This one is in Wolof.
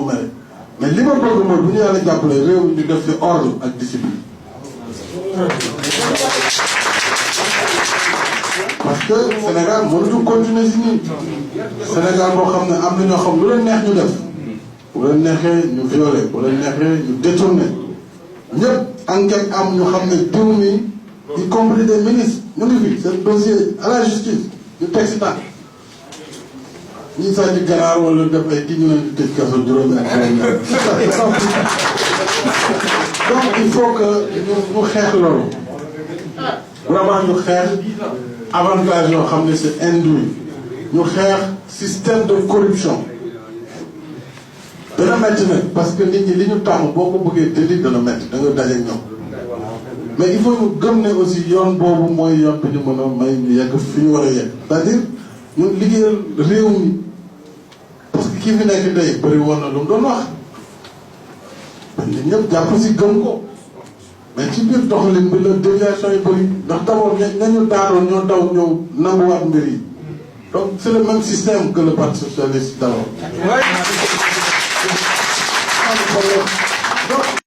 mais li ma bëgg mooy bu ñu yàlla jàppale réew mi ñu def fi ordre ak discipline parce que Sénégal mënuñu continuer si nii Sénégal boo xam ne am na ñoo xam lu leen neex ñu def bu leen neexee ñu violer bu leen neexee ñu détourner ñëpp enquête am ñu xam ne diw mi y compris des ministres ñu ngi fi seen dossier à la justice ñu teg si tànk ñi sàcc ganaar wala def ay kii ñu leen di tëj kaso juróomi ak donc il faut que ñu xeex loolu vraiment ñu xeex avantage yoo xam ne c'est indoui ñu xeex système de corruption dana métti nag parce que nit ñi li ñu tàmm boo ko bëggee tëddi dana métti da nga daje ñoom mais il faut ñu gëm ne aussi yoon boobu mooy yoon bi ñu mën a may ñu yegg fi ñu war a yegg c'est-à-dire ñu liggéeyal réew mi parce que kii fi nekk tey bëri woon na lu mu doon wax nit ñëpp jàpp si gëm ko mais ci biir doxalin bi la déviation yi bëri ndax d'abord ñañu daanoon ñoo daw ñëw nanguwaat mbir yi donc c'est le même système que le parti socialiste d'abord donc